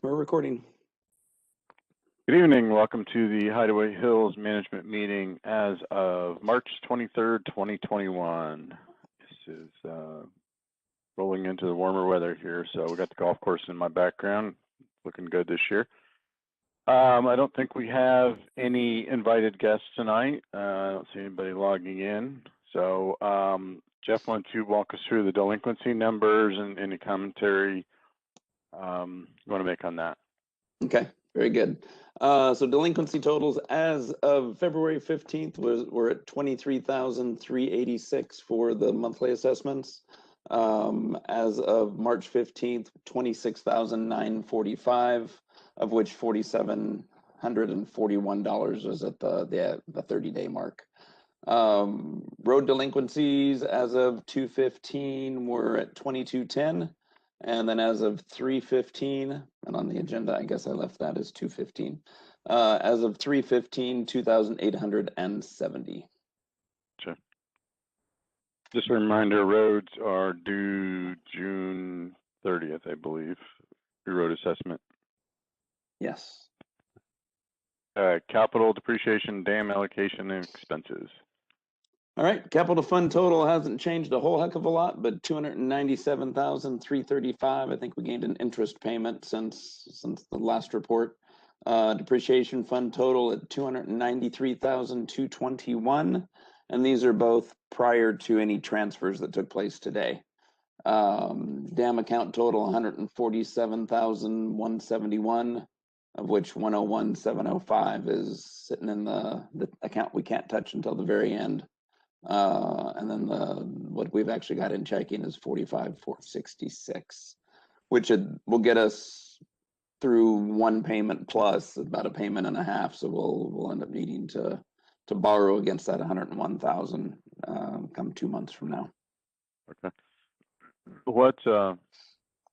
We're recording. Good evening. Welcome to the Hideaway Hills Management Meeting as of March 23rd, 2021. This is rolling into the warmer weather here, so we got the golf course in my background. Looking good this year. I don't think we have any invited guests tonight. I don't see anybody logging in. So Jeff, why don't you walk us through the delinquency numbers and any commentary you want to make on that? Okay, very good. So delinquency totals as of February 15th were at 23,386 for the monthly assessments. As of March 15th, 26,945, of which $4,741 was at the 30-day mark. Road delinquencies as of 2/15 were at 2210, and then as of 3/15, and on the agenda, I guess I left that as 2/15. As of 3/15, 2,870. Sure. Just a reminder, roads are due June 30th, I believe, your road assessment. Yes. Capital depreciation, dam allocation, and expenses. All right, capital fund total hasn't changed a whole heck of a lot, but 297,335. I think we gained an interest payment since the last report. Depreciation fund total at 293,221, and these are both prior to any transfers that took place today. Dam account total 147,171, of which 101,705 is sitting in the account we can't touch until the very end. And then what we've actually got in checking is 45,466, which will get us through one payment plus about a payment and a half. So we'll end up needing to borrow against that 101,000 come 2 months from now. Okay. What do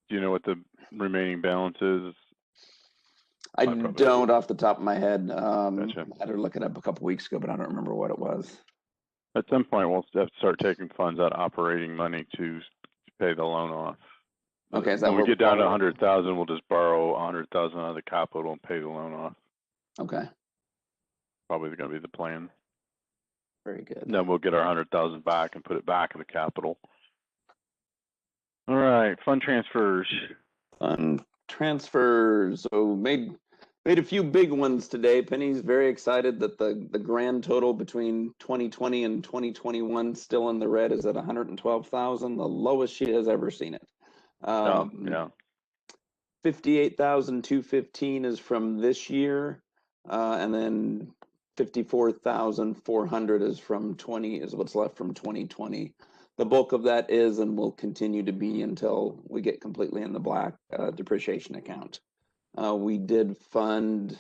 you know what the remaining balance is? I don't off the top of my head. Gotcha. I had to look it up a couple weeks ago, but I don't remember what it was. At some point, we'll have to start taking funds out of operating money to pay the loan off. Okay, when we get down to 100,000, we'll just borrow 100,000 out of the capital and pay the loan off. Okay. Probably going to be the plan. Very good. Then we'll get our 100,000 back and put it back in the capital. All right, fund transfers. Fund transfers. So made a few big ones today. Penny's very excited that the grand total between 2020 and 2021 still in the red is at 112,000, the lowest she has ever seen it. Yeah. 58,215 is from this year, and then 54,400 is what's left from 2020. The bulk of that is and will continue to be until we get completely in the black depreciation account. We did fund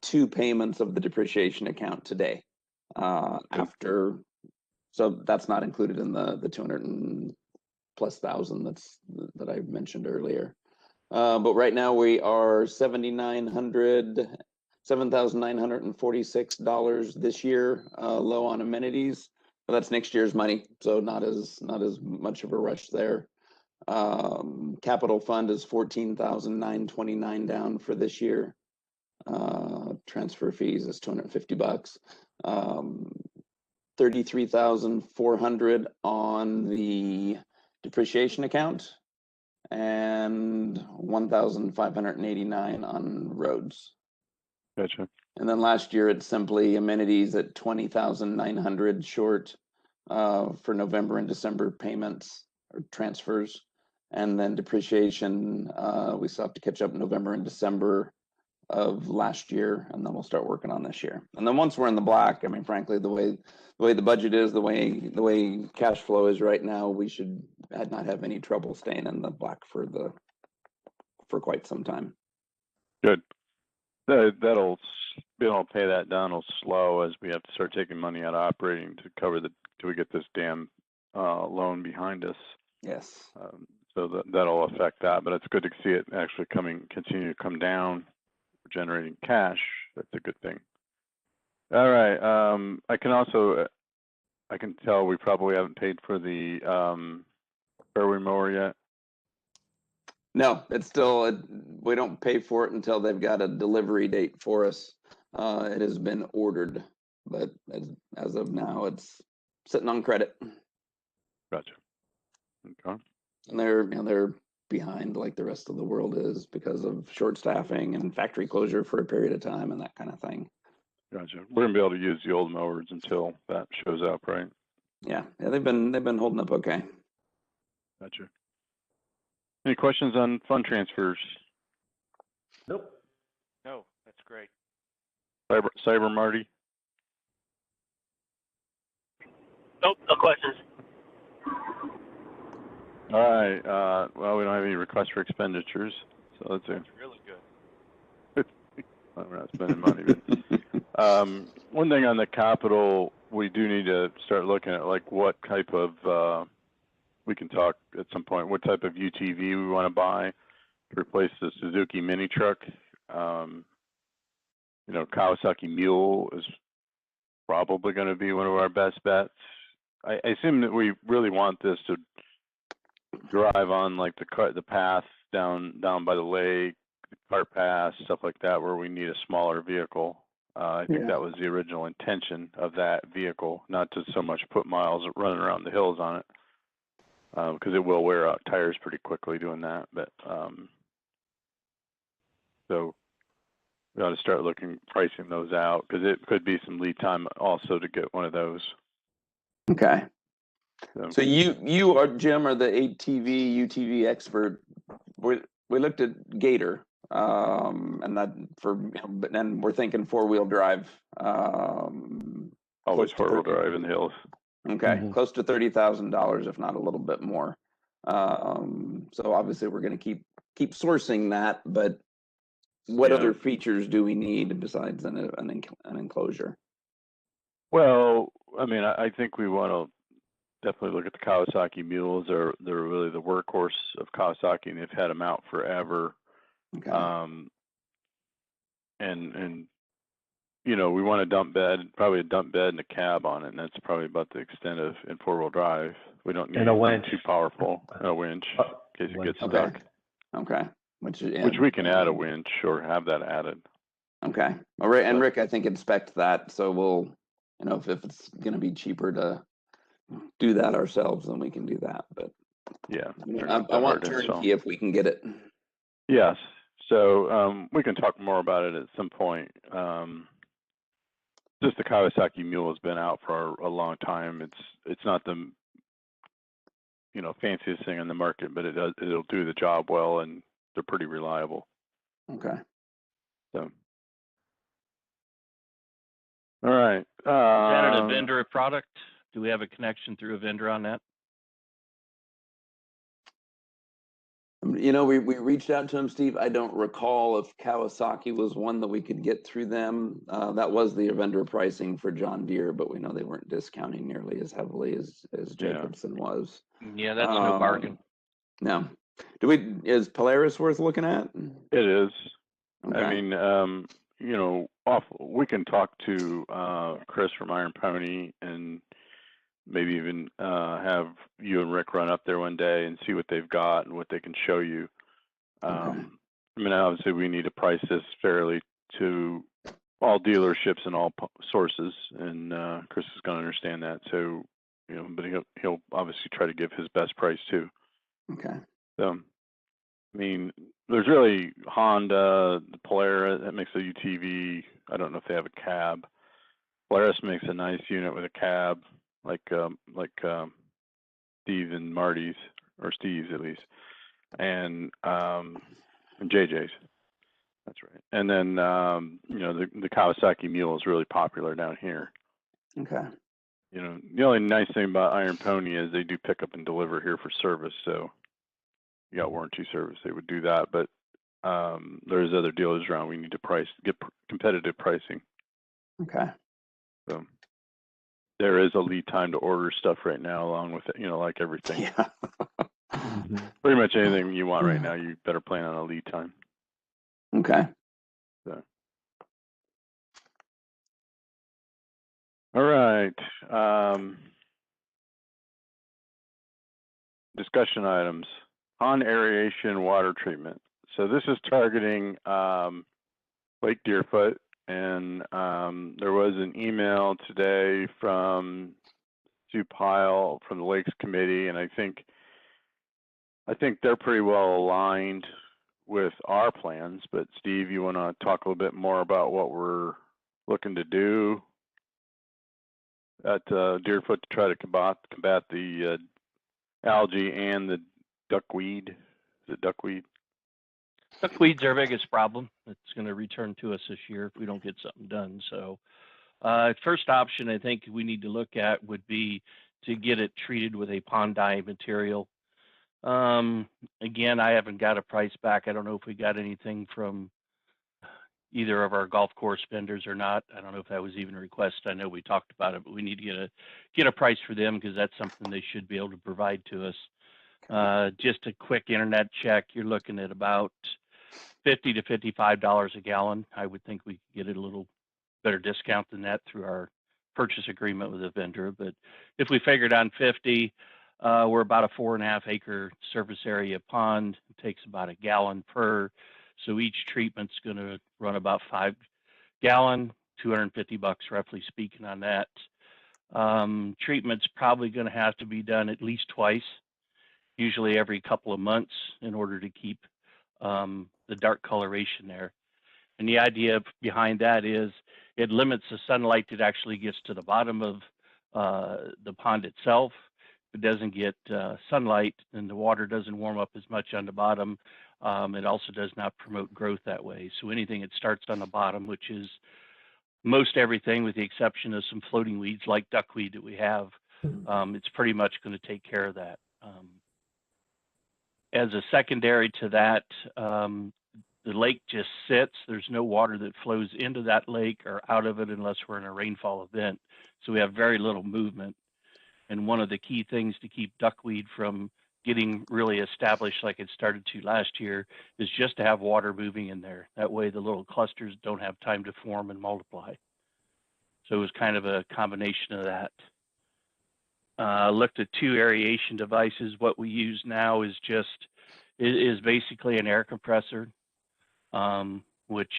2 payments of the depreciation account today. So that's not included in the 200,000+ that I mentioned earlier. But right now we are $7,946 this year, low on amenities. But that's next year's money, so not as much of a rush there. Capital fund is 14,929 down for this year. Transfer fees is $250. 33,400 on the depreciation account, and 1,589 on roads. Gotcha. And then last year it's simply amenities at 20,900 short for November and December payments or transfers. And then depreciation, we still have to catch up November and December of last year, and then we'll start working on this year. And then once we're in the black, I mean, frankly, the way the budget is, the way cash flow is right now, we should not have any trouble staying in the black for quite some time. Good. That'll pay that down a slow as we have to start taking money out of operating to cover till we get this damn loan behind us. Yes. So that'll affect that, but it's good to see it actually continue to come down, generating cash. That's a good thing. All right. I can tell we probably haven't paid for the fairway mower yet. No, it's still, we don't pay for it until they've got a delivery date for us. It has been ordered, but as of now, it's sitting on credit. Gotcha. Okay. And they're behind like the rest of the world is because of short staffing and factory closure for a period of time and that kind of thing. Gotcha. We're gonna be able to use the old mowers until that shows up, right? Yeah, they've been holding up okay. Gotcha. Any questions on fund transfers? Nope. No, that's great. Cyber Marty? Nope, no questions. All right. Well, we don't have any requests for expenditures, so let's see. That's really good. Well, we're not spending money. But, one thing on the capital, we do need to start looking at like what type of, we can talk at some point, what type of UTV we want to buy to replace the Suzuki mini truck. You know, Kawasaki Mule is probably going to be one of our best bets. I assume that we really want this to drive on like the path down by the lake, the cart path, stuff like that, where we need a smaller vehicle. I think that was the original intention of that vehicle, not to so much put miles running around the hills on it, because it will wear out tires pretty quickly doing that. But so we ought to start pricing those out, because it could be some lead time also to get one of those. Okay. So you are, Jim, are the ATV UTV expert. We looked at Gator, and that but then we're thinking 4-wheel drive. Always 4-wheel drive in the hills. Okay, close to $30,000, if not a little bit more. So obviously we're going to keep sourcing that, but what other features do we need besides an enclosure? Well, I mean, I think we want to definitely look at the Kawasaki Mules. They're really the workhorse of Kawasaki, and they've had them out forever. Okay. And you know, we want a dump bed, probably a dump bed and a cab on it, and that's probably about the extent of in 4-wheel drive. We don't need anything too powerful. A winch in case it gets stuck. Okay. Which we can add a winch or have that added. Okay. All right. And Rick, I think inspect that. So we'll, you know, if it's going to be cheaper to do that ourselves, then we can do that. But yeah, I want turnkey if we can get it. Yes. So we can talk more about it at some point. Just the Kawasaki Mule has been out for a long time. It's not the, you know, fanciest thing on the market, but it'll do the job well, and they're pretty reliable. Okay. So. All right. Is that a vendor product? Do we have a connection through a vendor on that? You know, we reached out to him, Steve. I don't recall if Kawasaki was one that we could get through them. That was the vendor pricing for John Deere, but we know they weren't discounting nearly as heavily as Jacobson was. Yeah, that's no bargain. No. Is Polaris worth looking at? It is. Okay. I mean, you know, we can talk to Chris from Iron Pony and maybe even have you and Rick run up there one day and see what they've got and what they can show you. I mean, obviously we need to price this fairly to all dealerships and all sources, and Chris is going to understand that. So, you know, but he'll obviously try to give his best price too. Okay. So, I mean, there's really Honda, the Polaris that makes a UTV. I don't know if they have a cab. Polaris makes a nice unit with a cab, like Steve and Marty's, or Steve's at least, and JJ's. That's right. And then you know, the Kawasaki Mule is really popular down here. Okay. You know, the only nice thing about Iron Pony is they do pick up and deliver here for service. So you got warranty service, they would do that. But there's other dealers around. We need to get competitive pricing. Okay. So there is a lead time to order stuff right now, along with it, you know, like everything. Yeah. Pretty much anything you want right now, you better plan on a lead time. Okay. So. All right. Discussion items. pond aeration water treatment. So this is targeting Lake Deerfoot, and there was an email today from Sue Pyle from the Lakes Committee, and I think they're pretty well aligned with our plans. But Steve, you want to talk a little bit more about what we're looking to do at Deerfoot to try to combat the algae and the duckweed? Is it duckweed? Duckweed's our biggest problem. It's going to return to us this year if we don't get something done. So first option I think we need to look at would be to get it treated with a pond dye material. Again, I haven't got a price back. I don't know if we got anything from either of our golf course vendors or not. I don't know if that was even a request. I know we talked about it, but we need to get a price for them because that's something they should be able to provide to us. Just a quick internet check, you're looking at about $50 to $55 a gallon. I would think we could get it a little better discount than that through our purchase agreement with a vendor. But if we figured on 50, we're about a 4.5 acre surface area pond. It takes about a gallon per. So each treatment's going to run about 5 gallon, $250 roughly speaking on that. Treatment's probably going to have to be done at least twice, usually every couple of months, in order to keep the dark coloration there. And the idea behind that is it limits the sunlight that actually gets to the bottom of the pond itself. If it doesn't get sunlight, then the water doesn't warm up as much on the bottom. It also does not promote growth that way. So anything that starts on the bottom, which is most everything with the exception of some floating weeds like duckweed that we have, it's pretty much going to take care of that. As a secondary to that, the lake just sits. There's no water that flows into that lake or out of it unless we're in a rainfall event. So we have very little movement. And one of the key things to keep duckweed from getting really established like it started to last year is just to have water moving in there. That way the little clusters don't have time to form and multiply. So it was kind of a combination of that. Looked at 2 aeration devices. What we use now is basically an air compressor, which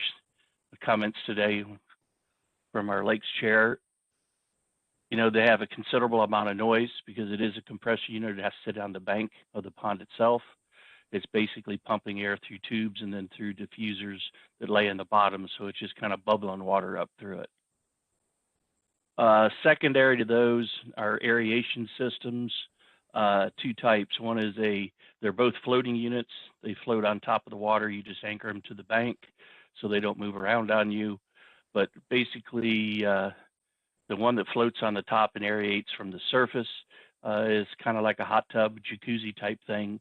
the comments today from our lakes chair, you know, they have a considerable amount of noise because it is a compressor unit. It has to sit on the bank of the pond itself. It's basically pumping air through tubes and then through diffusers that lay in the bottom. So it's just kind of bubbling water up through it. Secondary to those are aeration systems, 2 types. One is they're both floating units. They float on top of the water. You just anchor them to the bank so they don't move around on you. But basically, the one that floats on the top and aerates from the surface is kind of like a hot tub, jacuzzi type thing.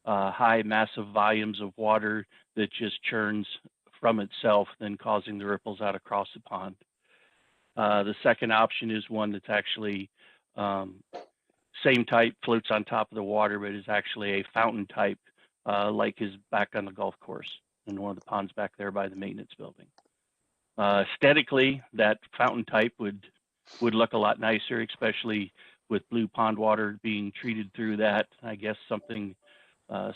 High, massive volumes of water that just churns from itself, then causing the ripples out across the pond. The second option is one that's actually same type, floats on top of the water, but is actually a fountain type, like is back on the golf course in one of the ponds back there by the maintenance building. Aesthetically, that fountain type would look a lot nicer, especially with blue pond water being treated through that. I guess something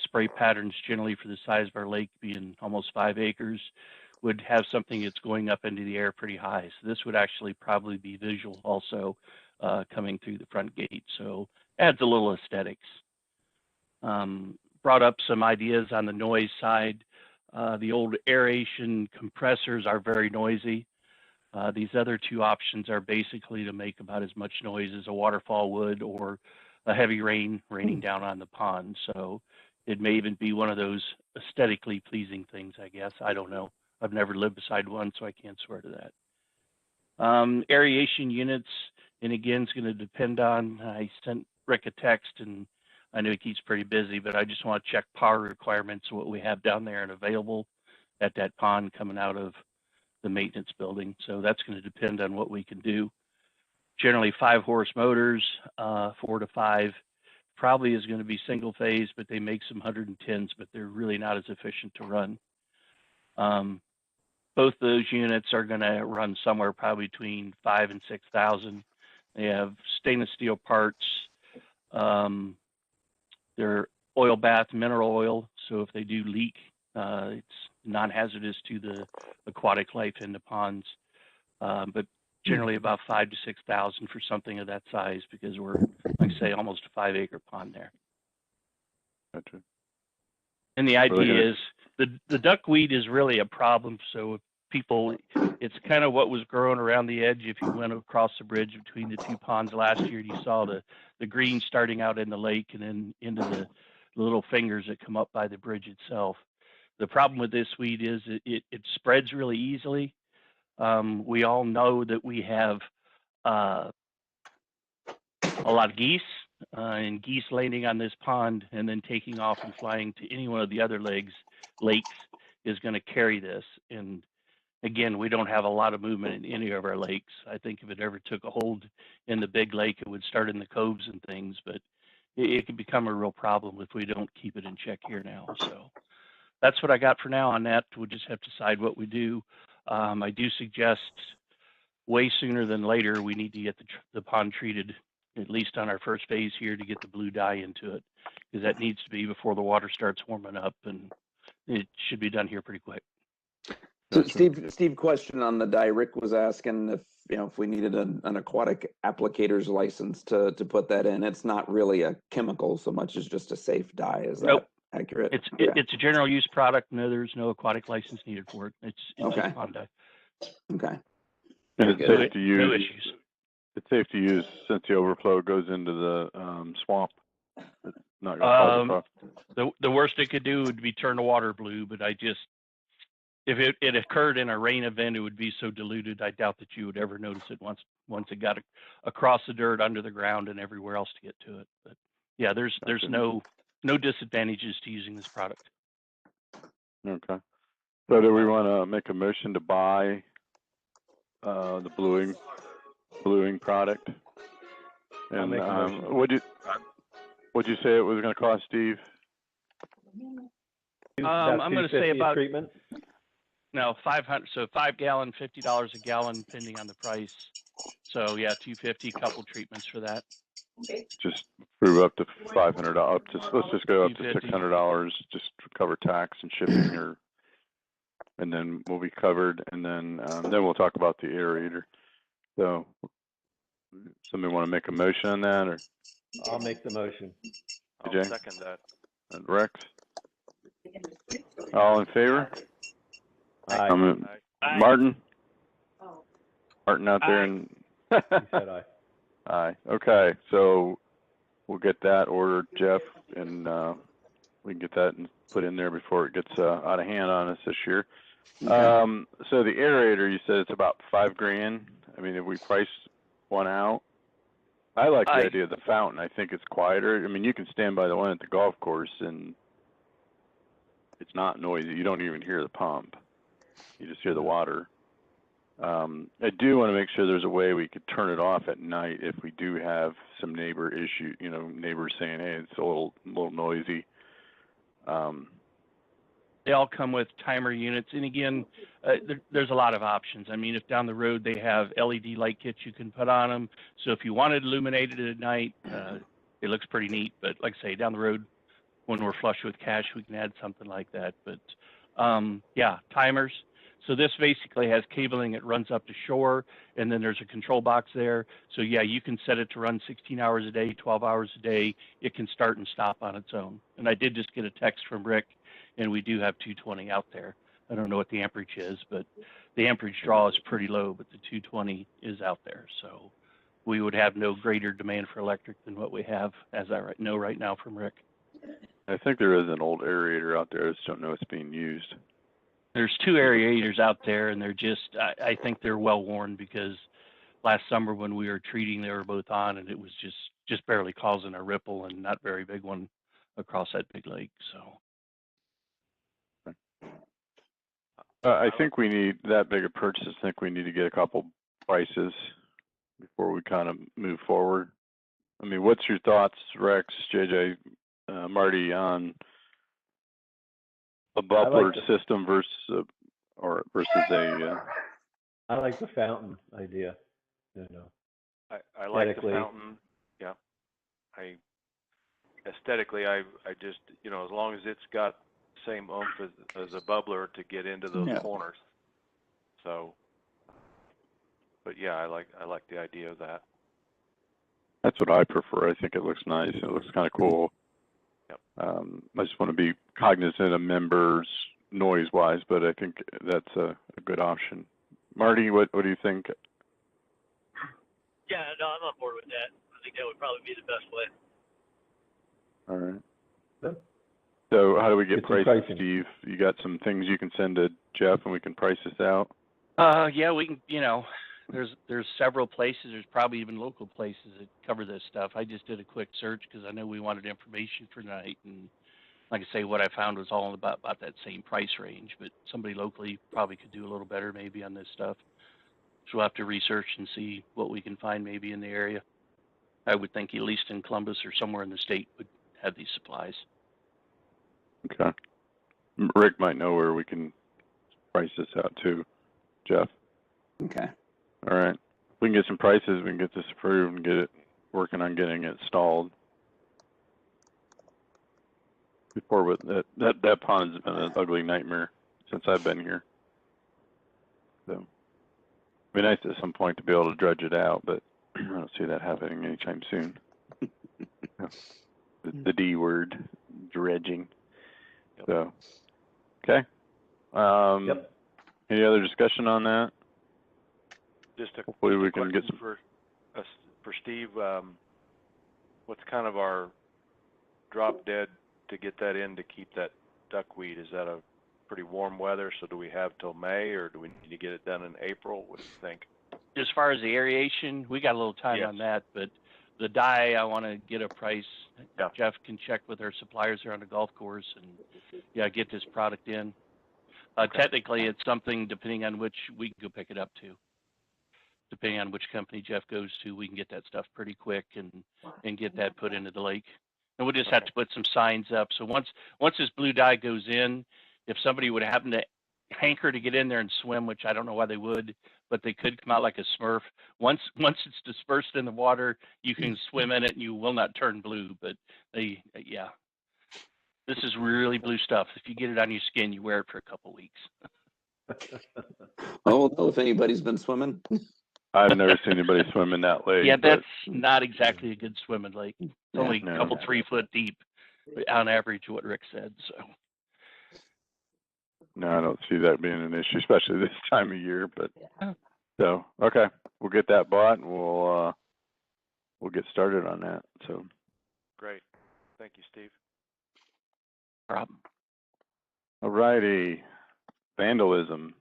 spray patterns generally for the size of our lake being almost 5 acres would have something that's going up into the air pretty high. So this would actually probably be visual also coming through the front gate. So adds a little aesthetics. Brought up some ideas on the noise side. The old aeration compressors are very noisy. These other 2 options are basically to make about as much noise as a waterfall would or a heavy rain raining down on the pond. So it may even be one of those aesthetically pleasing things, I guess. I don't know. I've never lived beside one, so I can't swear to that. Aeration units, and again, it's going to depend on, I sent Rick a text, and I know he keeps pretty busy, but I just want to check power requirements, what we have down there and available at that pond coming out of the maintenance building. So that's going to depend on what we can do. Generally 5-horse motors, 4 to 5, probably is going to be single phase, but they make some 110s, but they're really not as efficient to run. Both those units are going to run somewhere probably between 5,000 and 6,000. They have stainless steel parts. They're oil bath mineral oil. So if they do leak, it's non-hazardous to the aquatic life in the ponds. But generally about 5,000 to 6,000 for something of that size, because we're, like I say, almost a 5-acre pond there. Gotcha. And the idea is the duckweed is really a problem. So if people, it's kind of what was growing around the edge. If you went across the bridge between the two ponds last year, you saw the green starting out in the lake and then into the little fingers that come up by the bridge itself. The problem with this weed is it spreads really easily. We all know that we have a lot of geese and geese landing on this pond and then taking off and flying to any one of the other lakes is going to carry this. And again, we don't have a lot of movement in any of our lakes. I think if it ever took a hold in the big lake, it would start in the coves and things, but it could become a real problem if we don't keep it in check here now. So that's what I got for now on that. We'll just have to decide what we do. I do suggest way sooner than later, we need to get the pond treated, at least on our first phase here, to get the blue dye into it, because that needs to be before the water starts warming up, and it should be done here pretty quick. So Steve, question on the dye. Rick was asking if we needed an aquatic applicator's license to put that in. It's not really a chemical so much as just a safe dye. Is that accurate? It's a general use product. No, there's no aquatic license needed for it. It's okay. just pond dye. Okay. And it's safe to use. No issues. It's safe to use since the overflow goes into the swamp. It's not going to cause a problem. The worst it could do would be turn the water blue, but if it occurred in a rain event, it would be so diluted, I doubt that you would ever notice it once it got across the dirt, under the ground, and everywhere else to get to it. But yeah, there's no disadvantages to using this product. Okay. So do we want to make a motion to buy the bluing product? And what'd you say it was going to cost, Steve? I'm going to say about treatment. No, 500. So 5 gallon, $50 a gallon, depending on the price. So yeah, $250. Couple treatments for that. Just prove up to $500. Let's just go up to $250. $600. Just cover tax and shipping, and then we'll be covered. And then we'll talk about the aerator. So, somebody want to make a motion on that, or? I'll make the motion. I'll second that. And Rex? All in favor? Aye. Martin? Martin out there, and He said aye. aye. Okay, so we'll get that ordered, Jeff, and we can get that and put in there before it gets out of hand on us this year. Okay. So the aerator, you said it's about $5,000. I mean, if we price one out, I like the idea of the fountain. I think it's quieter. I mean, you can stand by the one at the golf course and it's not noisy. You don't even hear the pump. You just hear the water. I do want to make sure there's a way we could turn it off at night if we do have some neighbor issue, neighbors saying, hey, it's a little noisy. They all come with timer units. And again, there's a lot of options. I mean, if down the road they have LED light kits you can put on them. So if you wanted illuminated at night, it looks pretty neat. But like I say, down the road, when we're flush with cash, we can add something like that. But yeah, timers. So this basically has cabling that runs up to shore, and then there's a control box there. So yeah, you can set it to run 16 hours a day, 12 hours a day. It can start and stop on its own. And I did just get a text from Rick, and we do have 220 out there. I don't know what the amperage is, but the amperage draw is pretty low, but the 220 is out there. So we would have no greater demand for electric than what we have, as I know right now from Rick. I think there is an old aerator out there. I just don't know it's being used. There's 2 aerators out there, and they're just, I think they're well worn, because last summer when we were treating, they were both on, and it was just barely causing a ripple, and not very big one across that big lake. So I think we need that big a purchase. I think we need to get a couple prices before we kind of move forward. I mean, what's your thoughts, Rex, JJ, Marty, on a bubbler system versus a? I like the fountain idea. I like the fountain. Yeah, aesthetically, I just, as long as it's got the same oomph as a bubbler to get into those Yeah. corners. So, but yeah, I like the idea of that. That's what I prefer. I think it looks nice. It looks kind of cool. Yep. I just want to be cognizant of members noise-wise, but I think that's a good option. Marty, what do you think? Yeah, no, I'm on board with that. I think that would probably be the best way. All right. Yep. So how do we get Get some prices, pricing. Steve? You got some things you can send to Jeff and we can price this out? Yeah, we can, there's several places, there's probably even local places that cover this stuff. I just did a quick search because I know we wanted information for tonight, and like I say, what I found was all about that same price range, but somebody locally probably could do a little better maybe on this stuff. So we'll have to research and see what we can find maybe in the area. I would think at least in Columbus or somewhere in the state would have these supplies. Okay. Rick might know where we can price this out too. Jeff? Okay. All right. We can get some prices, we can get this approved and get it working on getting it installed. Before with that pond's been an ugly nightmare since I've been here. So it'd be nice at some point to be able to dredge it out, but I don't see that happening anytime soon. The D word, dredging. So, okay. Yep. Any other discussion on that? Just a Hopefully we can get question some. for Steve. What's kind of our drop dead to get that in to keep that duckweed? Is that a pretty warm weather? So do we have till May, or do we need to get it done in April? What do you think? As far as the aeration, we got a little time on that, but the dye, I want to get a price. Yeah. Jeff can check with our suppliers there on the golf course and get this product in. Technically, it's something depending on which we can go pick it up to. Depending on which company Jeff goes to, we can get that stuff pretty quick and get that put into the lake. And we'll just have to put some signs up. So once this blue dye goes in, if somebody would happen to hanker to get in there and swim, which I don't know why they would, but they could come out like a Smurf. Once it's dispersed in the water, you can swim in it and you will not turn blue. But this is really blue stuff. If you get it on your skin, you wear it for a couple weeks. Well, we'll know if anybody's been swimming. I've never seen anybody swim in that lake. Yeah, that's not exactly a good swimming lake. It's only a couple 3 foot deep on average, what Rick said. So. No, I don't see that being an issue, especially this time of year. But so okay, we'll get that bought and we'll get started on that. So Great, thank you, Steve. Problem. All righty, vandalism.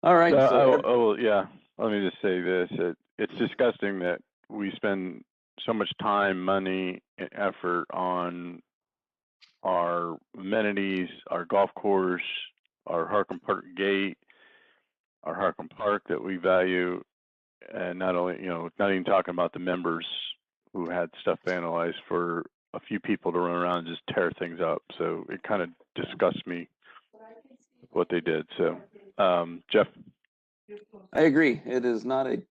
All right. Yeah. Let me just say this: it's disgusting that we spend so much time, money, and effort on our amenities, our golf course, our Harkin Park Gate, our Harkin Park that we value, and not only, not even talking about the members who had stuff vandalized for a few people to run around and just tear things up. So it kind of disgusts me what they did. So, Jeff? I agree. It is not a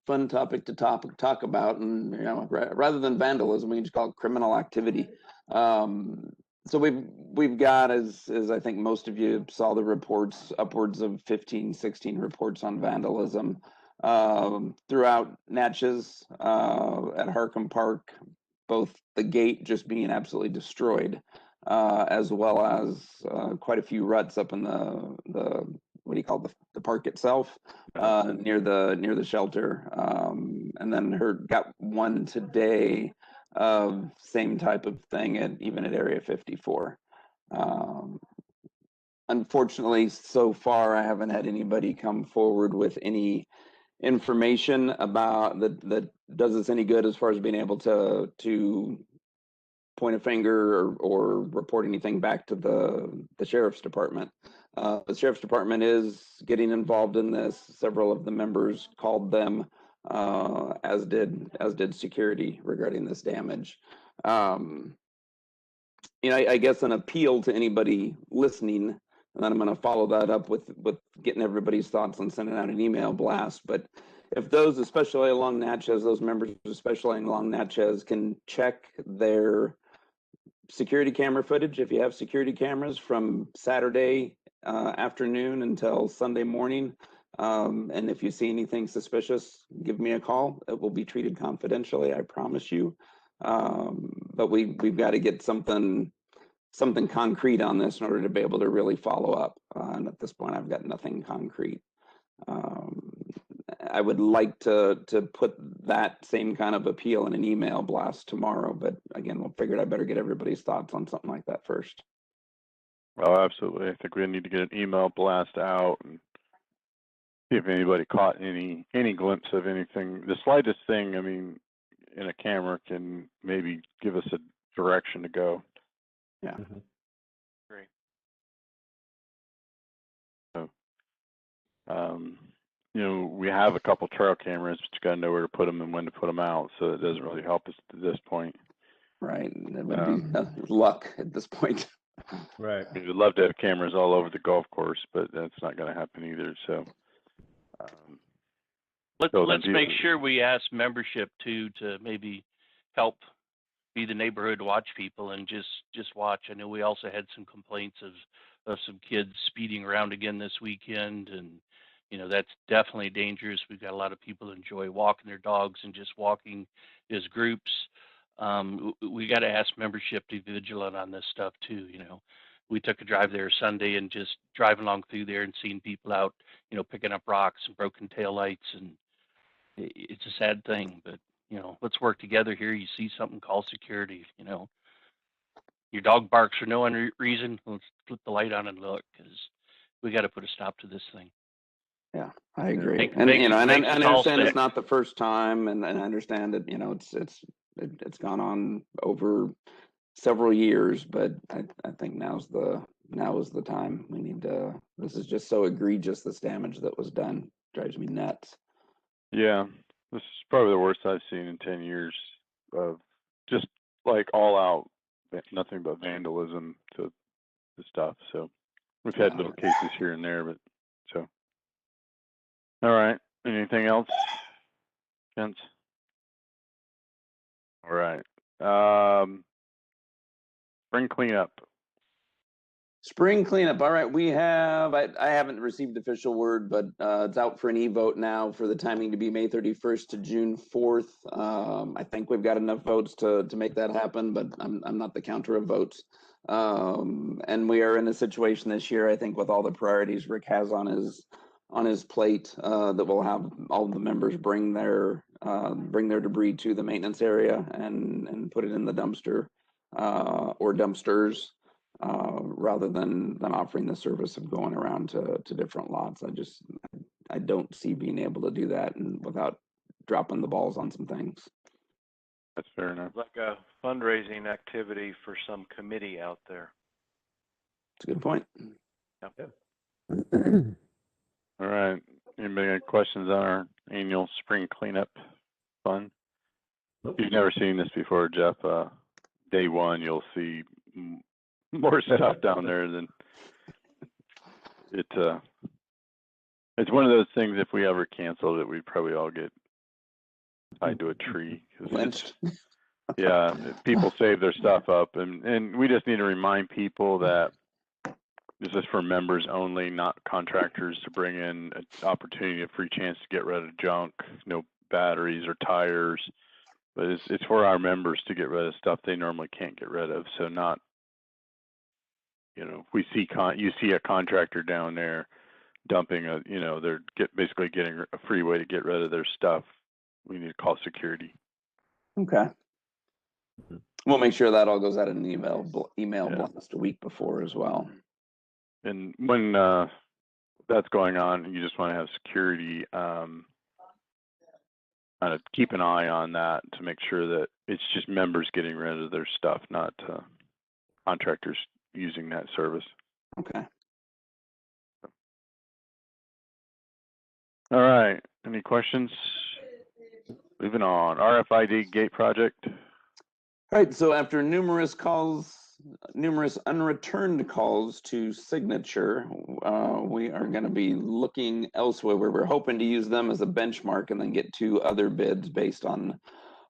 fun topic to talk about, and rather than vandalism, we can just call it criminal activity. So we've got, as I think most of you saw the reports, upwards of 15, 16 reports on vandalism throughout Natchez, at Harkin Park, both the gate just being absolutely destroyed, as well as quite a few ruts up in the what do you call the park itself, near the shelter, and then got one today, same type of thing even at Area 54. Unfortunately, so far I haven't had anybody come forward with any information about that does us any good as far as being able to point a finger or report anything back to the sheriff's department. The sheriff's department is getting involved in this. Several of the members called them, as did security regarding this damage. I guess an appeal to anybody listening, and then I'm going to follow that up with getting everybody's thoughts and sending out an email blast. But if those, especially along Natchez, those members, especially along Natchez, can check their security camera footage, if you have security cameras, from Saturday afternoon until Sunday morning. And if you see anything suspicious, give me a call. It will be treated confidentially, I promise you. But we've got to get something concrete on this in order to be able to really follow up. And at this point, I've got nothing concrete. I would like to put that same kind of appeal in an email blast tomorrow, but again, we'll figure I better get everybody's thoughts on something like that first. Oh, absolutely. I think we need to get an email blast out and see if anybody caught any glimpse of anything. The slightest thing, I mean, in a camera can maybe give us a direction to go. Yeah. Great. So, you know, we have a couple trail cameras, but you got to know where to put them and when to put them out. So it doesn't really help us to this point. Right. It would be luck at this point. Right. We'd love to have cameras all over the golf course, but that's not going to happen either. So Let's make sure we ask membership too to maybe help be the neighborhood watch people and just watch. I know we also had some complaints of some kids speeding around again this weekend, and you know that's definitely dangerous. We've got a lot of people who enjoy walking their dogs and just walking as groups. We got to ask membership to be vigilant on this stuff too. You know, we took a drive there Sunday and just driving along through there and seeing people out, you know, picking up rocks and broken taillights, and it's a sad thing, but you know, let's work together here. You see something, call security. You know, your dog barks for no reason. Let's flip the light on and look, because we got to put a stop to this thing. Yeah, I agree. Make- And makes- you know, and makes I us all understand it's sick. not the first time, and I understand that, you know, it's gone on over several years, but I think now is the time. We need to. This is just so egregious, this damage that was done. Drives me nuts. Yeah, this is probably the worst I've seen in 10 years of just like all out, nothing but vandalism to stuff. So we've had little cases here and there, but so. All right, anything else, gents? All right, spring cleanup. Spring cleanup. All right, we have. I haven't received official word, but it's out for an Evote now for the timing to be May 31st to June 4th. I think we've got enough votes to make that happen, but I'm not the counter of votes. And we are in a situation this year, I think, with all the priorities Rick has on his plate, that we'll have all the members bring their debris to the maintenance area and put it in the dumpster or dumpsters. Rather than offering the service of going around to different lots. I don't see being able to do that and without dropping the balls on some things. That's fair enough. Like a fundraising activity for some committee out there. It's a good point. Yep. All right, anybody got questions on our annual spring cleanup fund? Nope. You've never seen this before, Jeff. Day one, you'll see more stuff down there than it's one of those things. If we ever canceled it, we'd probably all get tied to a tree. Lynched. Yeah, people save their stuff up, and we just need to remind people that this is for members only, not contractors, to bring in an opportunity, a free chance to get rid of junk, no batteries or tires, but it's for our members to get rid of stuff they normally can't get rid of. So not, you know, we see you see a contractor down there dumping they're basically getting a free way to get rid of their stuff. We need to call security. Okay. We'll make sure that all goes out in an email Yeah. blast a week before as well. And when that's going on, you just want to have security kind of keep an eye on that to make sure that it's just members getting rid of their stuff, not contractors using that service. Okay. All right. Any questions? Moving on. RFID Gate Project. All right, so after numerous calls numerous unreturned calls to signature, we are going to be looking elsewhere. We're hoping to use them as a benchmark and then get 2 other bids based on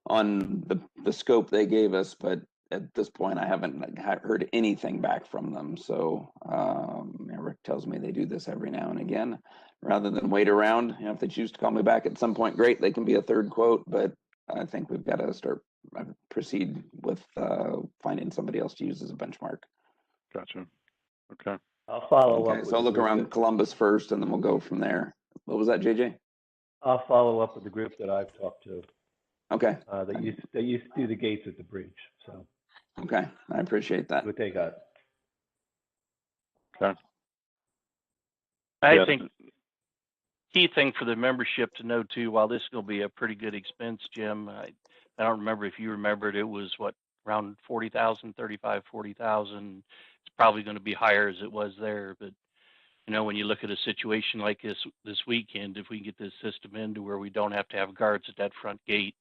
the scope they gave us. But at this point, I haven't heard anything back from them. So Rick tells me they do this every now and again, rather than wait around. You know, if they choose to call me back at some point, great, they can be a 3rd quote. But I think we've got to proceed with finding somebody else to use as a benchmark. Gotcha. Okay. I'll follow up Okay, with so I'll the look group around that- Columbus first, and then we'll go from there. What was that, JJ? I'll follow up with the group that I've talked to, Okay, that used to do the gates at the bridge, so okay, I appreciate that. what they got. Okay. I Yeah. think key thing for the membership to know too, while this will be a pretty good expense, Jim, I don't remember if you remembered, it was what, around 40,000, 35, 40,000. It's probably going to be higher as it was there, but you know, when you look at a situation like this weekend, if we can get this system into where we don't have to have guards at that front gate,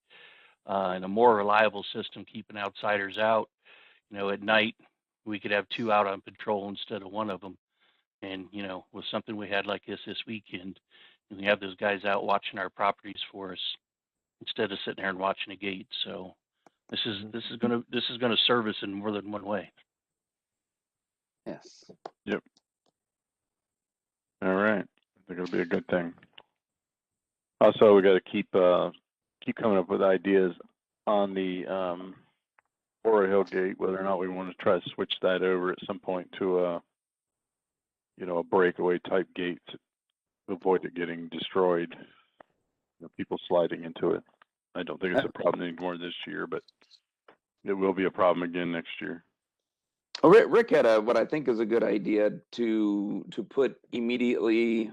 and a more reliable system keeping outsiders out, you know, at night we could have 2 out on patrol instead of 1 of them. And you know, with something we had like this weekend, and we have those guys out watching our properties for us instead of sitting there and watching a gate. So this is gonna serve us in more than one way. Yes. Yep. All right. I think it'll be a good thing. Also, we got to keep coming up with ideas on the Ora Hill Gate, whether or not we want to try to switch that over at some point to a breakaway type gate to avoid it getting destroyed. You know, people sliding into it. I don't think it's a problem anymore this year, but it will be a problem again next year. Oh, Rick had what I think is a good idea to put immediately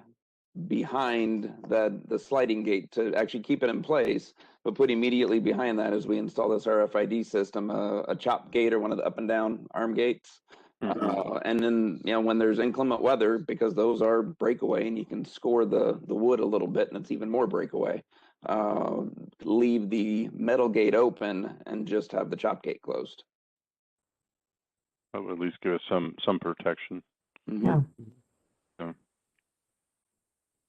behind the sliding gate, to actually keep it in place, but put immediately behind that, as we install this RFID system, a chop gate or one of the up and down arm gates. And then, you know, when there's inclement weather, because those are breakaway and you can score the wood a little bit and it's even more breakaway, leave the metal gate open and just have the chop gate closed. That would at least give us some protection. Yeah. So,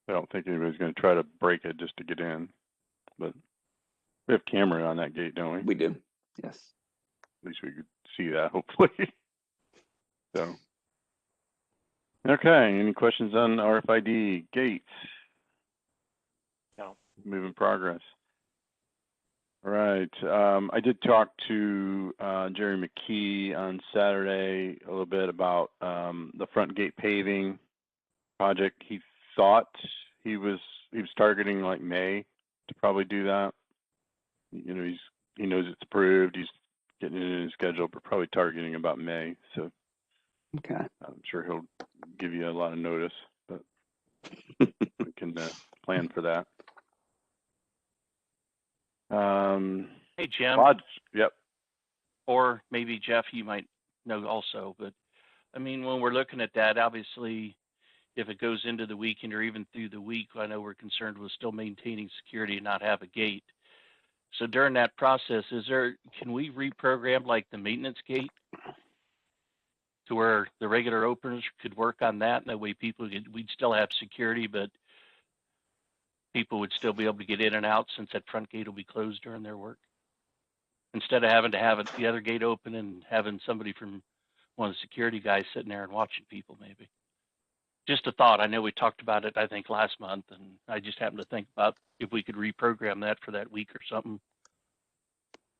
I don't think anybody's going to try to break it just to get in, but we have camera on that gate, don't we? We do, yes. At least we could see that, hopefully. So, okay, any questions on RFID gates? No. Move in progress. All right, I did talk to Jerry McKee on Saturday a little bit about the front gate paving project. He thought he was targeting like May to probably do that. You know, he knows it's approved. He's getting it in his schedule, but probably targeting about May. So Okay. I'm sure he'll give you a lot of notice, but we can plan for that. Hey, Jim. Yep. Or maybe Jeff, you might know also, but I mean, when we're looking at that, obviously, if it goes into the weekend or even through the week, I know we're concerned with still maintaining security and not have a gate. So during that process, can we reprogram like the maintenance gate to where the regular openers could work on that? And that way we'd still have security, but people would still be able to get in and out since that front gate will be closed during their work. Instead of having to have the other gate open and having somebody from one of the security guys sitting there and watching people, maybe. Just a thought. I know we talked about it, I think, last month, and I just happened to think about if we could reprogram that for that week or something.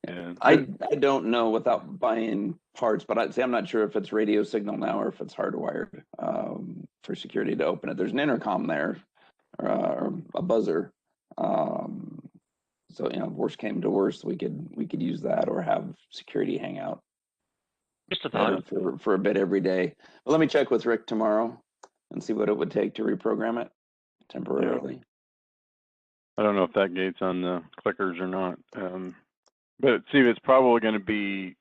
Yeah. I don't know without buying parts, but I'd say I'm not sure if it's radio signal now or if it's hardwired for security to open it. There's an intercom there or a buzzer. So, you know, worst came to worst, we could use that or have security hang out Just a thought. for a bit every day. But let me check with Rick tomorrow and see what it would take to reprogram it temporarily. Yeah. I don't know if that gate's on the clickers or not. But see, it's probably going to be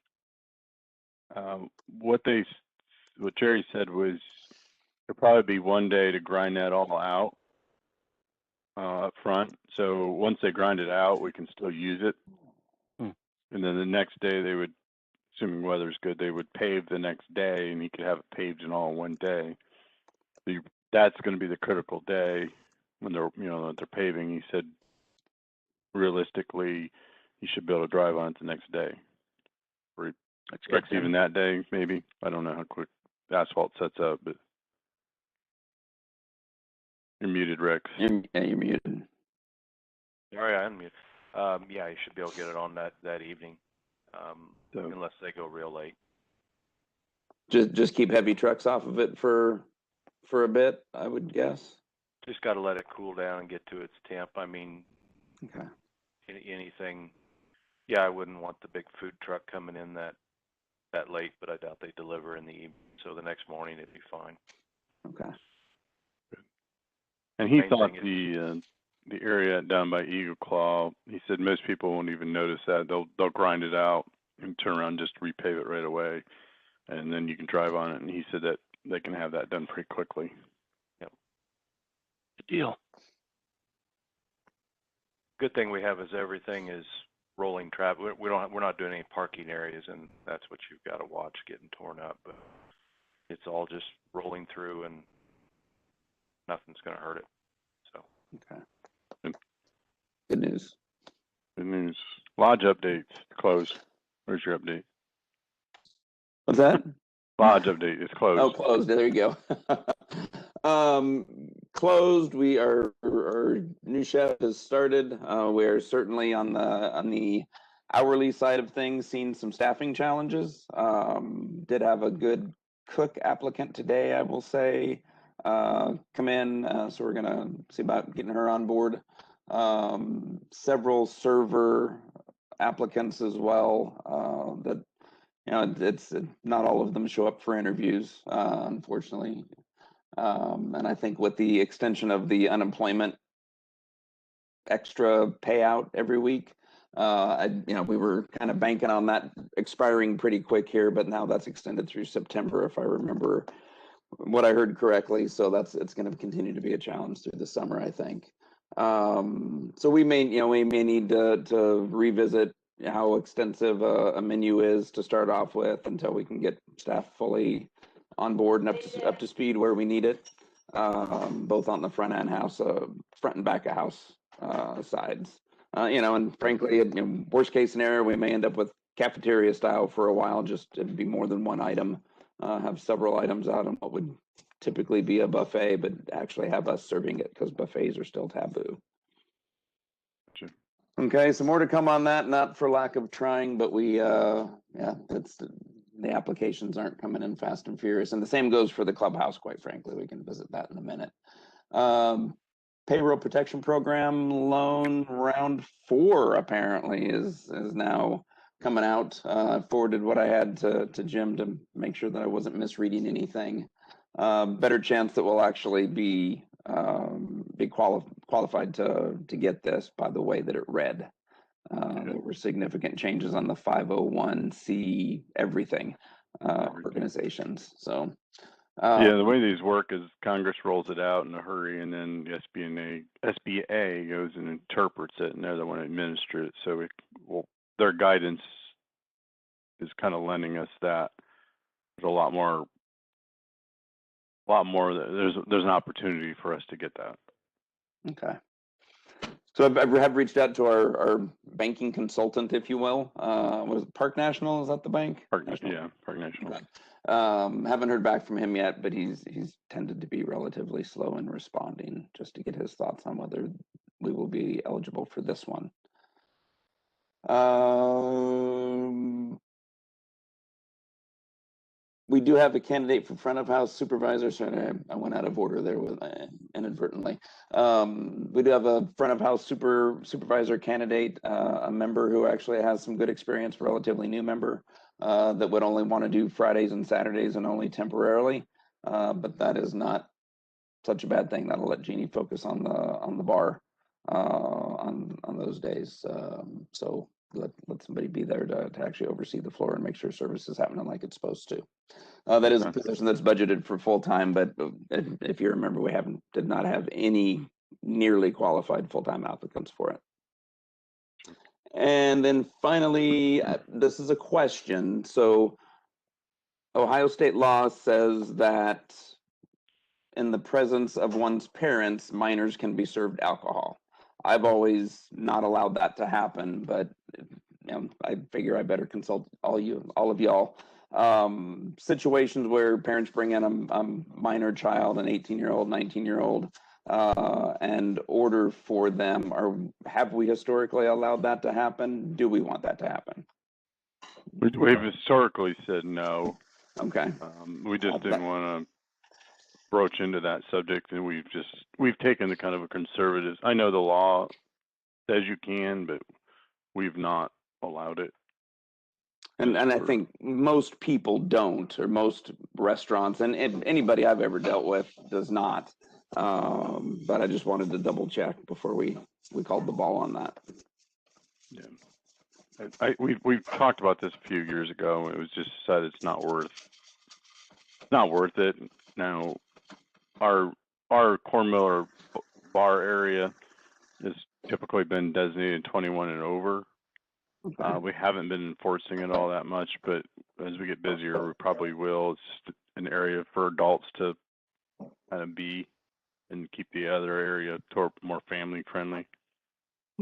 what Jerry said was it'll probably be one day to grind that all out up front. So once they grind it out, we can still use it. And then the next day they would assuming weather's good, they would pave the next day, and he could have it paved in all in one day. That's going to be the critical day when they're, that they're paving. He said, realistically, you should be able to drive on it the next day. Or expect even that day, maybe. I don't know how quick the asphalt sets up, but you're muted, Rex. You're muted. Sorry, I unmuted. Yeah, you should be able to get it on that evening, unless they go real late. Just keep heavy trucks off of it for a bit, I would guess. Just got to let it cool down and get to its temp. I mean, okay. Anything. Yeah, I wouldn't want the big food truck coming in that late, but I doubt they deliver in the evening. So the next morning it'd be fine. Okay. And he thought the area down by Eagle Claw, he said most people won't even notice that. They'll grind it out and turn around, just repave it right away, and then you can drive on it. And he said that they can have that done pretty quickly. Yep. Good deal. Good thing we have is everything is rolling traffic. We're not doing any parking areas, and that's what you've got to watch getting torn up. But it's all just rolling through, and nothing's going to hurt it. So. Okay. Good news. Good news. Lodge updates closed. Where's your update? What's that? Lodge update is closed. Oh, closed. There you go. Closed. Our new chef has started. We're certainly on the hourly side of things seeing some staffing challenges. Did have a good cook applicant today, I will say, come in. So we're gonna see about getting her on board. Several server applicants as well. That it's not all of them show up for interviews, unfortunately. And I think with the extension of the unemployment extra payout every week, we were kind of banking on that expiring pretty quick here, but now that's extended through September, if I remember what I heard correctly. So it's going to continue to be a challenge through the summer, I think. So we may need to revisit how extensive a menu is to start off with until we can get staff fully on board and up to speed where we need it, both on the front and back of house sides. And frankly, worst case scenario, we may end up with cafeteria style for a while. Just it'd be more than one item, have several items out on what would typically be a buffet, but actually have us serving it because buffets are still taboo. Sure. Okay, so more to come on that, not for lack of trying, but the applications aren't coming in fast and furious. And the same goes for the Clubhouse, quite frankly. We can visit that in a minute. Payroll Protection Program loan round 4 apparently is now coming out. I forwarded what I had to Jim to make sure that I wasn't misreading anything. Better chance that we'll actually be qualified to get this by the way that it read. There were significant changes on the 501c everything organizations. So the way these work is Congress rolls it out in a hurry, and then the SBA goes and interprets it, and they're the one that administer it. So their guidance is kind of lending us that there's a lot more. There's an opportunity for us to get that. Okay. So I have reached out to our banking consultant, if you will. Was it Park National? Is that the bank? Park National. Okay. Haven't heard back from him yet, but he's tended to be relatively slow in responding, just to get his thoughts on whether we will be eligible for this one. We do have a candidate for front of house supervisor. Sorry, I went out of order there with inadvertently. We do have a front of house supervisor candidate, a member who actually has some good experience, relatively new member, that would only want to do Fridays and Saturdays and only temporarily. But that is not such a bad thing. That'll let Jeannie focus on the bar on those days. So let somebody be there to actually oversee the floor and make sure service is happening like it's supposed to. That is a position that's budgeted for full time, but if you remember, we did not have any nearly qualified full time applicants for it. And then finally, this is a question. So Ohio state law says that in the presence of one's parents, minors can be served alcohol. I've always not allowed that to happen, but I figure I better consult all of y'all. Situations where parents bring in a minor child, an 18-year-old, 19-year-old, and order for them, have we historically allowed that to happen? Do we want that to happen? We've historically said no. Okay. We just didn't want to broach into that subject, and we've taken the kind of a conservative. I know the law says you can, but we've not allowed it. And I think most people don't, or most restaurants, and anybody I've ever dealt with does not. But I just wanted to double check before we called the ball on that. Yeah, we've talked about this a few years ago. It was just said it's not worth it. Now, our Cornmiller bar area has typically been designated 21 and over. Okay. We haven't been enforcing it all that much, but as we get busier, we probably will. It's just an area for adults to kind of be and keep the other area more family friendly.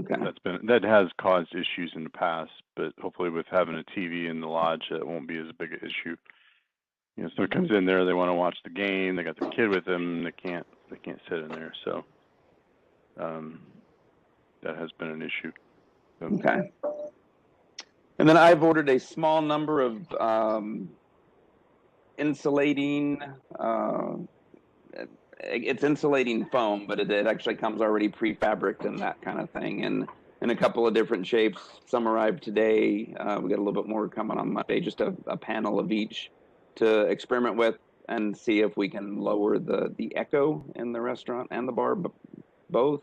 Okay. That has caused issues in the past, but hopefully with having a TV in the lodge, that won't be as big an issue. Someone comes in there, they want to watch the game, they got their kid with them, they can't sit in there. So that has been an issue. So, okay. And then I've ordered a small number of insulating. It's insulating foam, but it actually comes already prefabricated and that kind of thing, and in a couple of different shapes. Some arrived today. We got a little bit more coming on Monday. Just a panel of each to experiment with and see if we can lower the echo in the restaurant and the bar, both.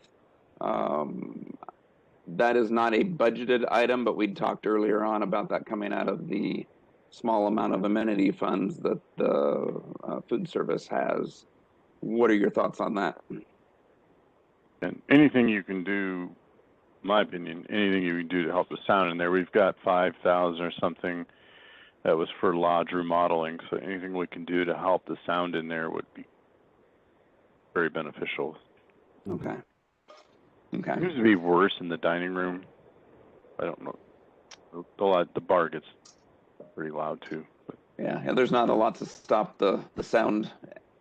That is not a budgeted item, but we'd talked earlier on about that coming out of the small amount of amenity funds that the food service has. What are your thoughts on that? And anything you can do, in my opinion, anything you can do to help the sound in there. We've got 5,000 or something that was for lodge remodeling, so anything we can do to help the sound in there would be very beneficial. Okay. Okay. It seems to be worse in the dining room. I don't know. The bar gets pretty loud too. But. Yeah, there's not a lot to stop the sound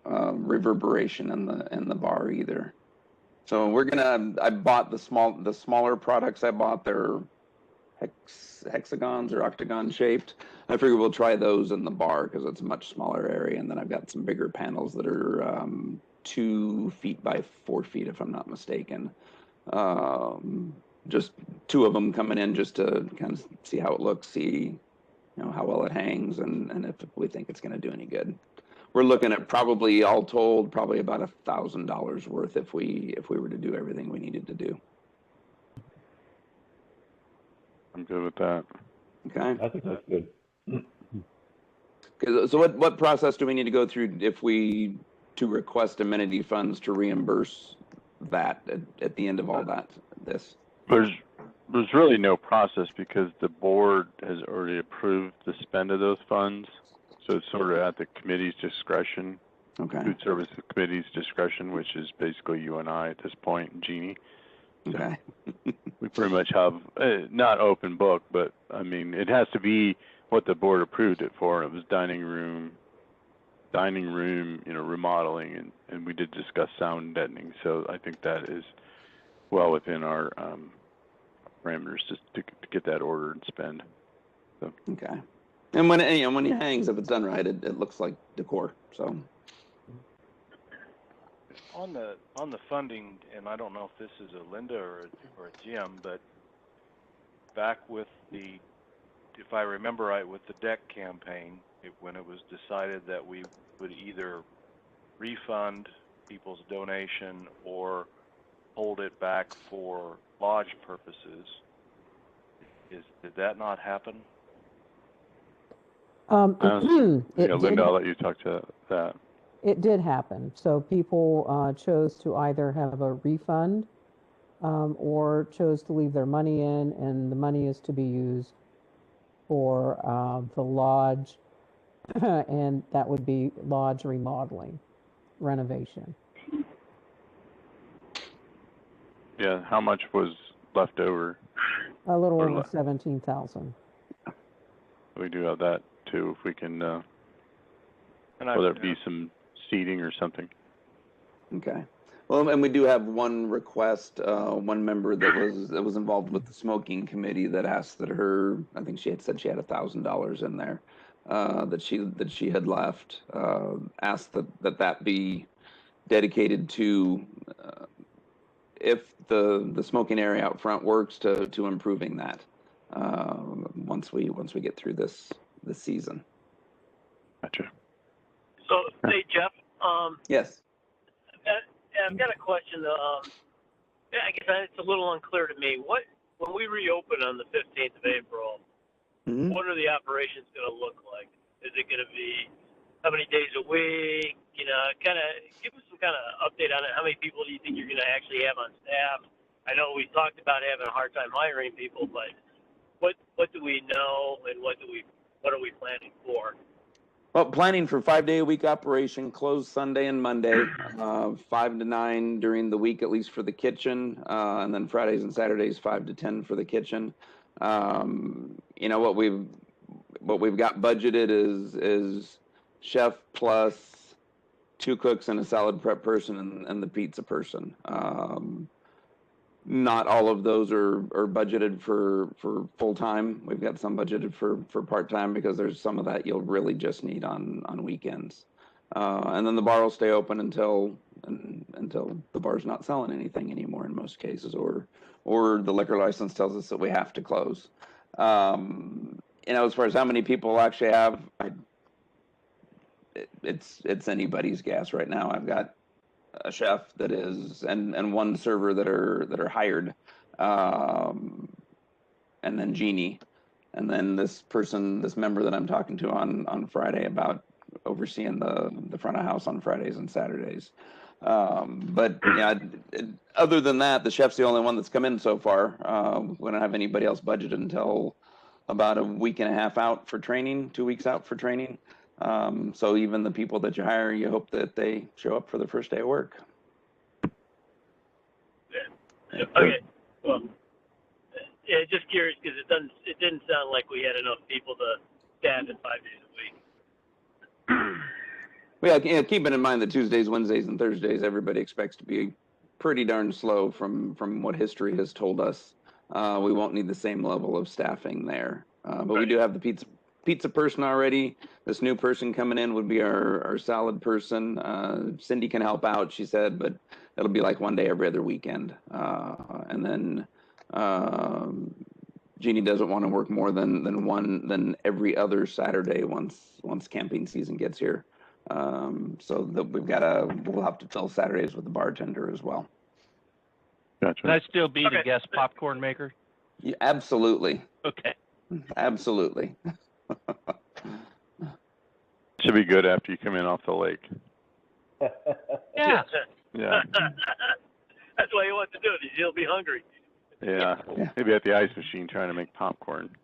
reverberation in the bar either. So I bought the smaller products I bought. They're hexagons or octagon shaped. I figure we'll try those in the bar because it's a much smaller area. And then I've got some bigger panels that are 2 feet by 4 feet, if I'm not mistaken. Just 2 of them coming in just to kind of see how it looks, see how well it hangs, and if we think it's going to do any good. We're looking at probably, all told, probably about $1,000 worth if we were to do everything we needed to do. I'm good with that. Okay. I think that's good. So what process do we need to go through to request amenity funds to reimburse that at the end of all this? There's really no process because the board has already approved the spend of those funds. So it's sort of at the committee's discretion, Okay. food service committee's discretion, which is basically you and I at this point, and Jeannie. So Okay. we pretty much have, not open book, but I mean, it has to be what the board approved it for. It was dining room, remodeling, and we did discuss sound deadening. So I think that is well within our parameters to get that ordered and spend. So. Okay. And when it hangs, if it's done right, it looks like decor. So. On the funding, and I don't know if this is a Linda or a Jim, but back with if I remember right, with the deck campaign, when it was decided that we would either refund people's donation or hold it back for lodge purposes, did that not happen? Linda, I'll let you talk to that. It did happen. So people chose to either have a refund or chose to leave their money in, and the money is to be used for the lodge, and that would be lodge remodeling, renovation. Yeah, how much was left over? A little Or over le- 17,000. We do have that too, if we can, And whether it be some seating or something. Okay. Well, and we do have one request, one member that was involved with the smoking committee that asked that I think she had said she had $1,000 in there, that she had left, asked that be dedicated to, if the smoking area out front works, to improving that, once we get through this season. Gotcha. So, hey, Jeff, Yes. I've got a question. I guess it's a little unclear to me. When we reopen on the 15th of April, Mm-hmm. what are the operations going to look like? Is it going to be how many days a week? You know, kind of give us some kind of update on it. How many people do you think you're going to actually have on staff? I know we talked about having a hard time hiring people, but what do we know, and what are we planning for? Well, planning for 5-day-a-week operation, closed Sunday and Monday, 5 to 9 during the week, at least for the kitchen, and then Fridays and Saturdays, 5 to 10 for the kitchen. You know, what we've got budgeted is chef plus 2 cooks and a salad prep person and the pizza person. Not all of those are budgeted for full time. We've got some budgeted for part time, because there's some of that you'll really just need on weekends. And then the bar will stay open until the bar's not selling anything anymore in most cases, or the liquor license tells us that we have to close. You know, as far as how many people we'll actually have, it's anybody's guess right now. I've got a chef that is, and one server that are hired, and then Jeannie, and then this member that I'm talking to on Friday about overseeing the front of house on Fridays and Saturdays. But yeah, other than that, the chef's the only one that's come in so far. We don't have anybody else budgeted until about a week and a half out for training, 2 weeks out for training. So even the people that you hire, you hope that they show up for the first day of work. Yeah. Okay. Well, yeah, just curious, because it didn't sound like we had enough people to staff it 5 days a week. Well, yeah, keeping in mind that Tuesdays, Wednesdays, and Thursdays, everybody expects to be pretty darn slow from what history has told us. We won't need the same level of staffing there. But we do have the pizza person already. This new person coming in would be our salad person. Cindy can help out, she said, but it'll be like one day every other weekend. And then Jeannie doesn't want to work more than every other Saturday once camping season gets here. So that we'll have to fill Saturdays with the bartender as well. Gotcha. Can I still be the guest popcorn maker? Yeah, absolutely. Okay. Absolutely. Should be good after you come in off the lake. Yeah. Yeah. That's why he wants to do it. He'll be hungry. Yeah. Maybe at the ice machine trying to make popcorn.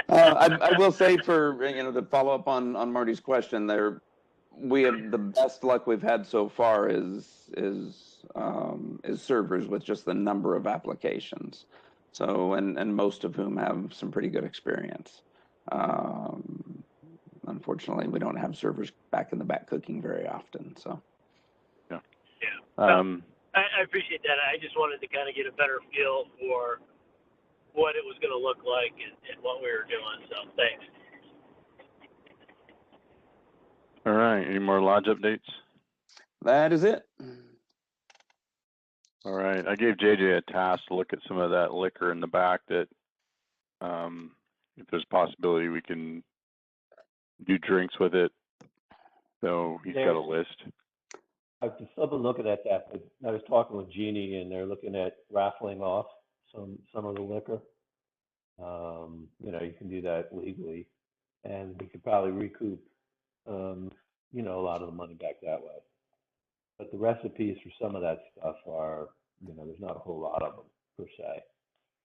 I will say, to follow up on Marty's question there, we have the best luck we've had so far is servers, with just the number of applications. So, and most of whom have some pretty good experience. Unfortunately, we don't have servers back in the back cooking very often. So. Yeah. Yeah. I appreciate that. I just wanted to kind of get a better feel for what it was going to look like and what we were doing. So thanks. All right. Any more lodge updates? That is it. All right. I gave JJ a task to look at some of that liquor in the back that, if there's a possibility we can do drinks with it. So he's got a list. I've just been looking at that, but I was talking with Jeannie, and they're looking at raffling off some of the liquor. You can do that legally, and we could probably recoup, a lot of the money back that way. But the recipes for some of that stuff are, there's not a whole lot of them per se.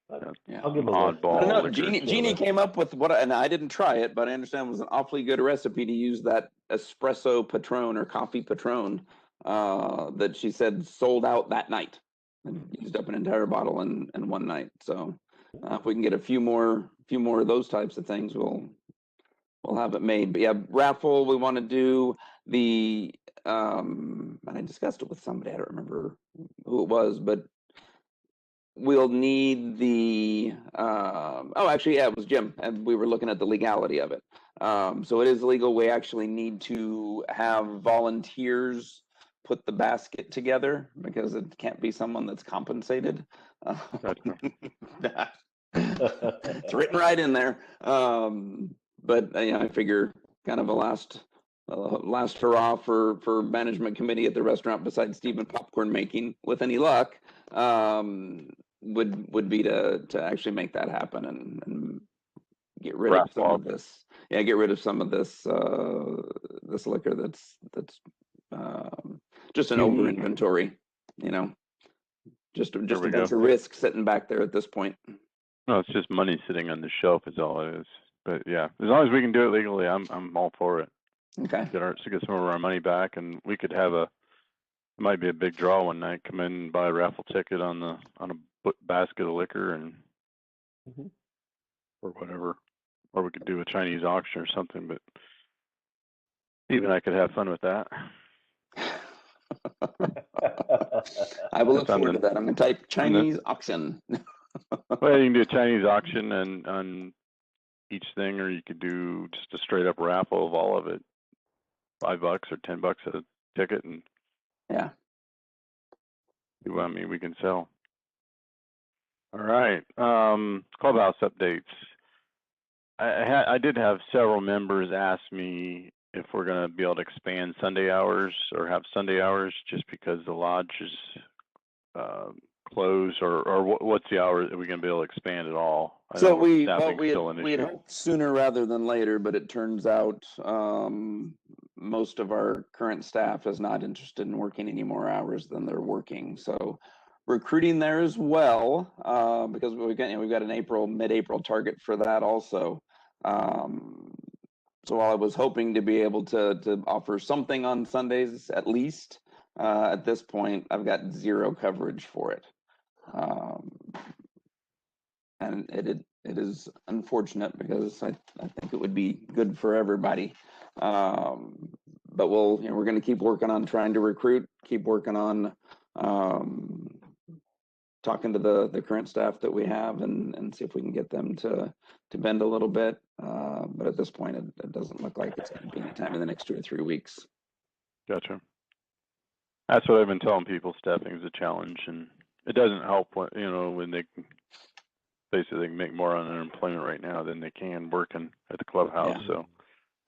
But Yeah. I'll give them a look. Oddball. I don't know. liquor Jeannie came up with what, and I didn't try it, but I understand it was an awfully good recipe to use that espresso Patron or coffee Patron that she said sold out that night and used up an entire bottle in one night. So if we can get a few more of those types of things, we'll have it made. But yeah, raffle, we want to do the and I discussed it with somebody, I don't remember who it was, but we'll need the actually, yeah, it was Jim, and we were looking at the legality of it. So it is legal. We actually need to have volunteers put the basket together because it can't be someone that's compensated. It's written right in there. But I figure kind of a last hurrah for management committee at the restaurant, besides Stephen popcorn making, with any luck, would be to actually make that happen and get rid of some of this. Yeah, get rid of some of this this liquor that's just an over inventory. Just a bunch of risk sitting back there at this point. No, it's just money sitting on the shelf is all it is. But yeah, as long as we can do it legally, I'm all for it. Okay. Get some of our money back, and we could have it might be a big draw one night. Come in and buy a raffle ticket on a basket of liquor and or whatever, or we could do a Chinese auction or something. But even I could have fun with that. I will look forward to that. I'm going to type Chinese auction. Well, you can do a Chinese auction on each thing, or you could do just a straight up raffle of all of it, $5 or $10 a ticket, and yeah, we can sell. All right, Clubhouse updates. I did have several members ask me if we're going to be able to expand Sunday hours or have Sunday hours, just because the lodge is closed, or what's the hour? Are we going to be able to expand at all? So we had hoped sooner rather than later, but it turns out most of our current staff is not interested in working any more hours than they're working. So recruiting there as well, because we've got an mid-April target for that also. So while I was hoping to be able to offer something on Sundays at least, at this point I've got zero coverage for it. And it is unfortunate, because I think it would be good for everybody. But we're going to keep working on trying to recruit, keep working on talking to the current staff that we have, and see if we can get them to bend a little bit. But at this point, it doesn't look like it's going to be any time in the next 2 or 3 weeks. Gotcha. That's what I've been telling people. Staffing is a challenge, and it doesn't help when they basically can make more on unemployment right now than they can working at the clubhouse. Yeah. So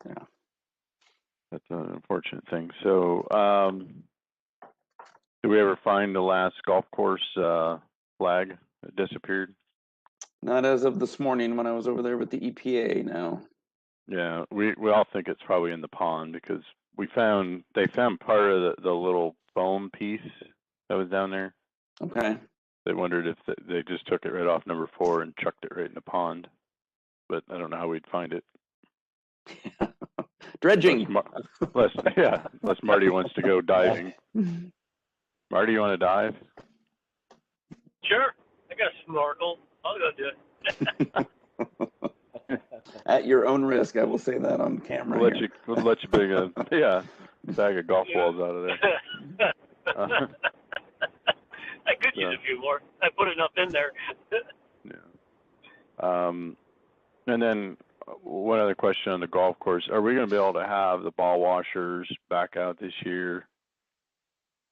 yeah, that's an unfortunate thing. So did we ever find the last golf course flag that disappeared? Not as of this morning when I was over there with the EPA. No. Yeah, we all think it's probably in the pond, because they found part of the little foam piece that was down there. Okay. They wondered if they just took it right off number 4 and chucked it right in the pond, but I don't know how we'd find it. Dredging. Unless Marty wants to go diving. Marty, you want to dive? Sure. I got a snorkel. I'll go do it. At your own risk, I will say that on camera. We'll let you bring a bag of golf balls out of there. I could use a few more. I put enough in there. Yeah. And then one other question on the golf course: are we going to be able to have the ball washers back out this year?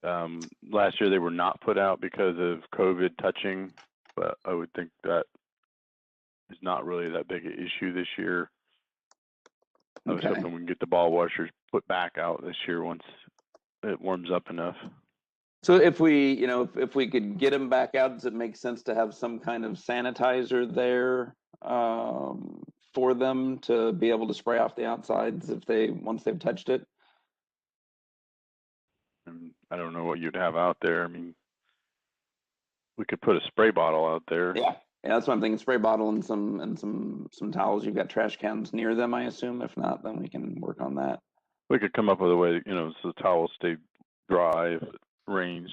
Last year they were not put out because of COVID touching, but I would think that is not really that big an issue this year. I was hoping we can get the ball washers put back out this year once it warms up enough. So if we, if we could get them back out, does it make sense to have some kind of sanitizer there for them to be able to spray off the outsides once they've touched it? and I don't know what you'd have out there. I mean, we could put a spray bottle out there. Yeah, that's what I'm thinking. Spray bottle and some towels. You've got trash cans near them, I assume. If not, then we can work on that. We could come up with a way, so the towels stay dry if it rains,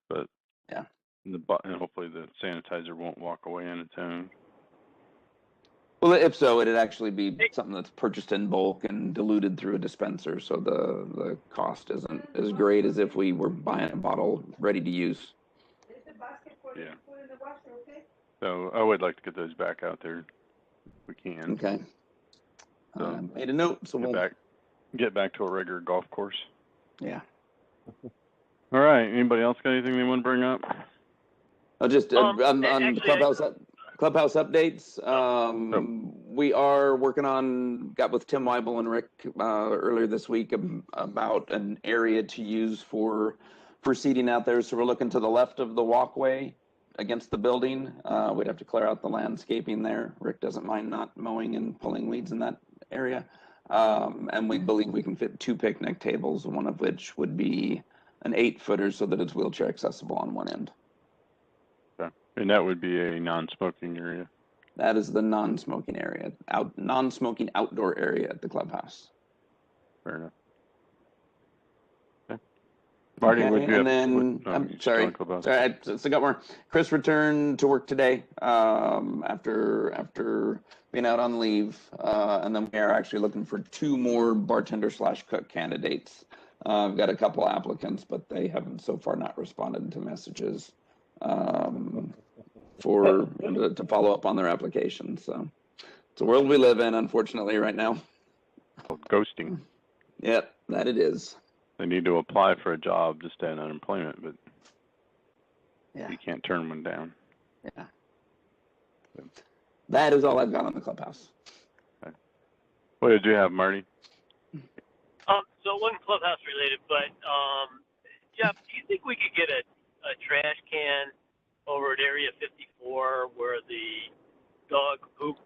but yeah, and hopefully the sanitizer won't walk away on its own. Well, if so, it'd actually be something that's purchased in bulk and diluted through a dispenser, so the cost isn't as great as if we were buying a bottle ready to use. Yeah. So I would like to get those back out there if we can. Okay. So Made a note, so we'll get back to a regular golf course. Yeah. All right. Anybody else got anything they want to bring up? I'll just on actually, Clubhouse updates. We are working got with Tim Weibel and Rick earlier this week about an area to use for seating out there. So we're looking to the left of the walkway against the building. We'd have to clear out the landscaping there. Rick doesn't mind not mowing and pulling weeds in that area. And we believe we can fit 2 picnic tables, one of which would be an 8-footer so that it's wheelchair accessible on one end. Okay. And that would be a non-smoking area. That is the non-smoking area, non-smoking outdoor area at the clubhouse. Fair enough. Okay. Marty, would you and then I'm sorry, I got more. Chris returned to work today after being out on leave, and then we are actually looking for 2 more bartender/cook candidates. I've got a couple applicants, but they haven't so far not responded to messages to follow up on their applications. So it's a world we live in, unfortunately, right now. Called ghosting. Yep, that it is. They need to apply for a job to stay on unemployment, but yeah, you can't turn one down. Yeah. That is all I've got on the clubhouse. Okay. What did you have, Marty? So it wasn't clubhouse related, but Jeff, do you think we could get a trash can over at Area 54 where the dog poop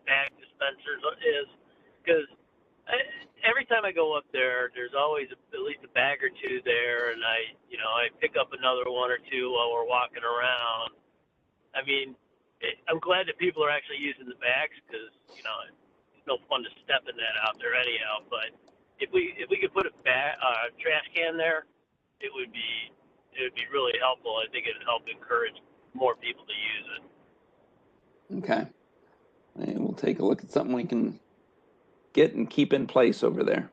bag dispensers is? Because every time I go up there, there's always at least a bag or 2 there, and I pick up another 1 or 2 while we're walking around. I mean, I'm glad that people are actually using the bags because it's no fun to step in that out there anyhow. But if we could put a trash can there, it would be really helpful. I think it'd help encourage more people to use it. Okay, and we'll take a look at something we can get and keep in place over there.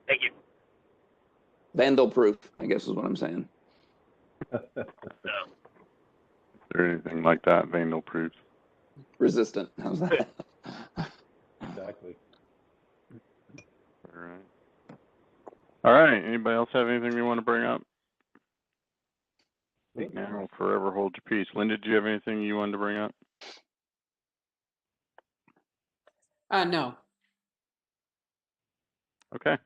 Thank you. Vandal Proof, I guess is what I'm saying. Is there anything like that, Vandal Proof? Resistant, how's that? Exactly. All right. All right. Anybody else have anything they want to bring up? Now, forever hold your peace. Linda, did you have anything you wanted to bring up? No. Okay.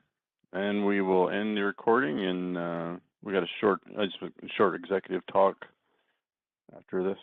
And we will end the recording, and we got a short executive talk after this.